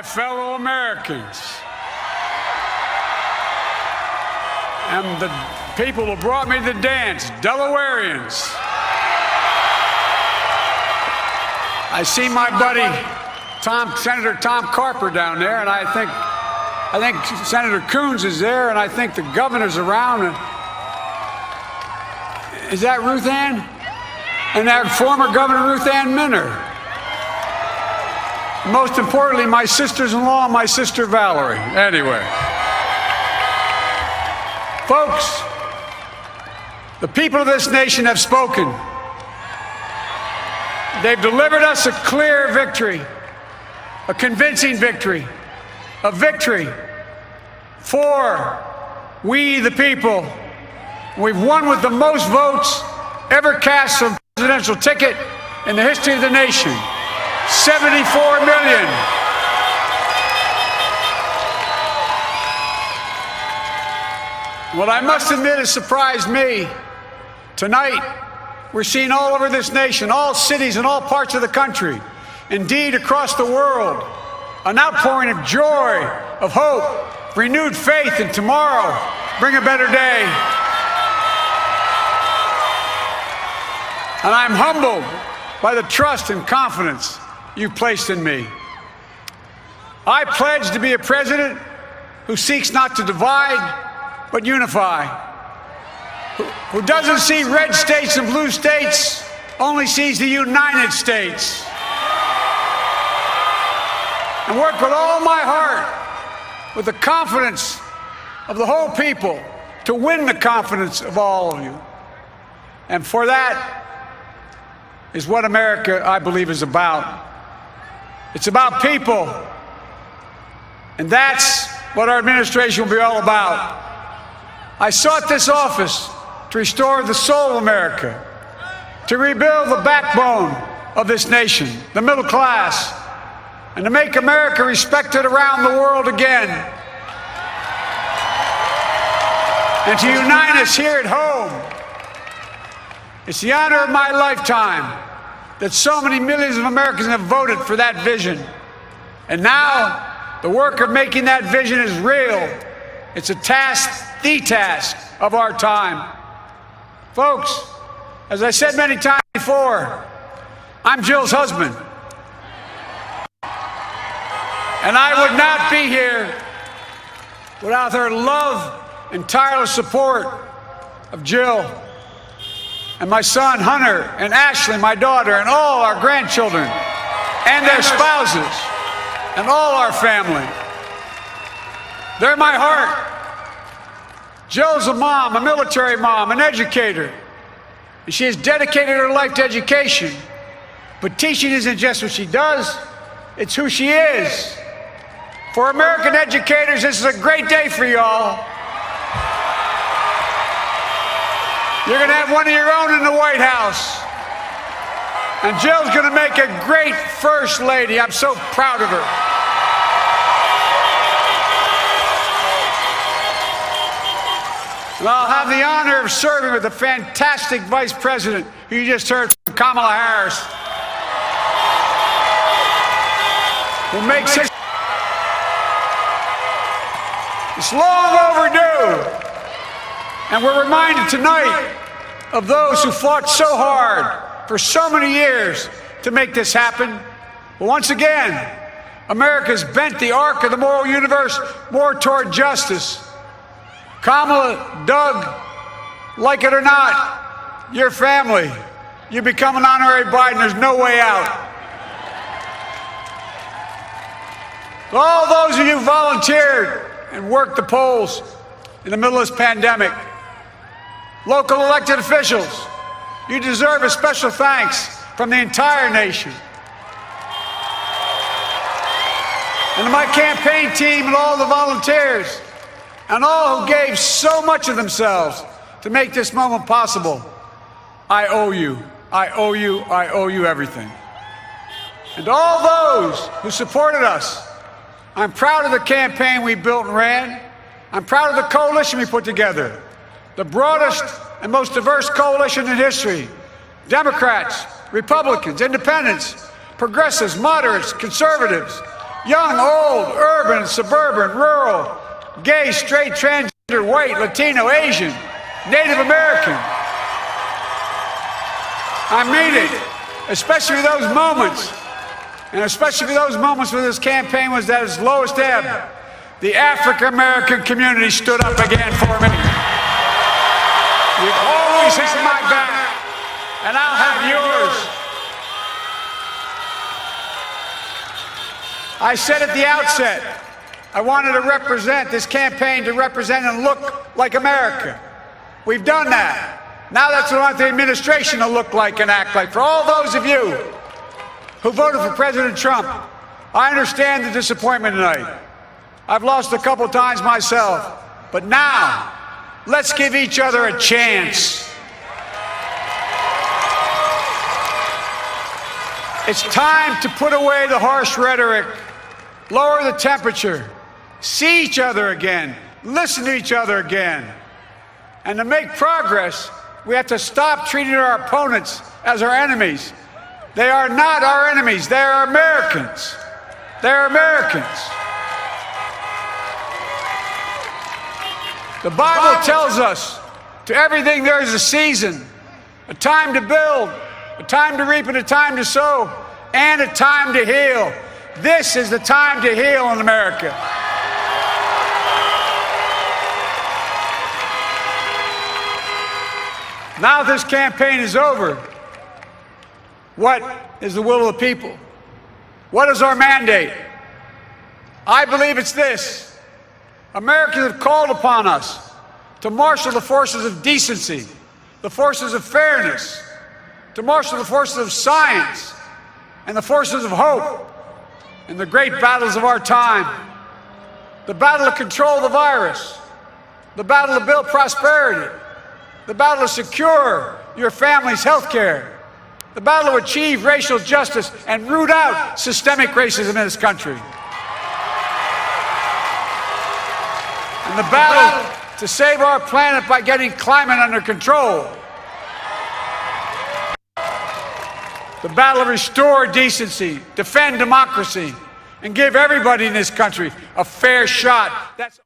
my fellow Americans, and the people who brought me to the dance, Delawareans. I see my buddy, Senator Tom Carper down there, and I think Senator Coons is there, and I think the governor's around. Is that Ruth Ann? And that former Governor Ruth Ann Minner. Most importantly, my sisters-in-law and my sister Valerie. Anyway. Folks, the people of this nation have spoken. They've delivered us a clear victory, a convincing victory, a victory for we the people. We've won with the most votes ever cast on a presidential ticket in the history of the nation. 74 million. What I must admit has surprised me. Tonight, we're seeing all over this nation, all cities and all parts of the country, indeed across the world, an outpouring of joy, of hope, renewed faith in tomorrow, bring a better day. And I'm humbled by the trust and confidence you've placed in me. I pledge to be a president who seeks not to divide, but unify, who doesn't see red states and blue states, only sees the United States. And work with all my heart, with the confidence of the whole people, to win the confidence of all of you. And for that is what America, I believe, is about. It's about people. And that's what our administration will be all about. I sought this office to restore the soul of America, to rebuild the backbone of this nation, the middle class, and to make America respected around the world again, and to unite us here at home. It's the honor of my lifetime that so many millions of Americans have voted for that vision. And now, the work of making that vision is real. It's a task, the task of our time. Folks, as I said many times before, I'm Jill's husband. And I would not be here without her love and tireless support of Jill and my son Hunter and Ashley, my daughter, and all our grandchildren and their spouses and all our family. They're my heart. Jill's a mom, a military mom, an educator, and she has dedicated her life to education. But teaching isn't just what she does, it's who she is. For American educators, this is a great day for y'all. You're going to have one of your own in the White House. And Jill's going to make a great First Lady. I'm so proud of her. And I'll have the honor of serving with the fantastic Vice President who you just heard from, Kamala Harris, who makes it. It's long overdue. And we're reminded tonight of those who fought so hard for so many years to make this happen. But once again, America's bent the arc of the moral universe more toward justice. Kamala, Doug, like it or not, your family, you become an honorary Biden, there's no way out. All those of you who volunteered and worked the polls in the middle of this pandemic, local elected officials, you deserve a special thanks from the entire nation. And to my campaign team and all the volunteers, and all who gave so much of themselves to make this moment possible, I owe you. I owe you. I owe you everything. And to all those who supported us, I'm proud of the campaign we built and ran. I'm proud of the coalition we put together, the broadest and most diverse coalition in history. Democrats, Republicans, Independents, progressives, moderates, conservatives, young, old, urban, suburban, rural, gay, straight, transgender, white, Latino, Asian, Native American. I mean it, especially for those moments, and especially for those moments when this campaign was at its lowest ebb. The African American community stood up again for me. You've always had my back, and I'll have yours. I said at the outset, I wanted to represent this campaign to represent and look like America. We've done that. Now that's what I want the administration to look like and act like. For all those of you who voted for President Trump, I understand the disappointment tonight. I've lost a couple times myself, but now, let's give each other a chance. It's time to put away the harsh rhetoric, lower the temperature, see each other again, listen to each other again. And to make progress, we have to stop treating our opponents as our enemies. They are not our enemies. They are Americans. They're Americans. The Bible tells us, to everything there is a season, a time to build, a time to reap and a time to sow, and a time to heal. This is the time to heal in America. Now this campaign is over. What is the will of the people? What is our mandate? I believe it's this. Americans have called upon us to marshal the forces of decency, the forces of fairness, to marshal the forces of science and the forces of hope in the great battles of our time. The battle to control the virus, the battle to build prosperity, the battle to secure your family's health care, the battle to achieve racial justice and root out systemic racism in this country. And the battle to save our planet by getting climate under control. The battle to restore decency, defend democracy, and give everybody in this country a fair shot. That's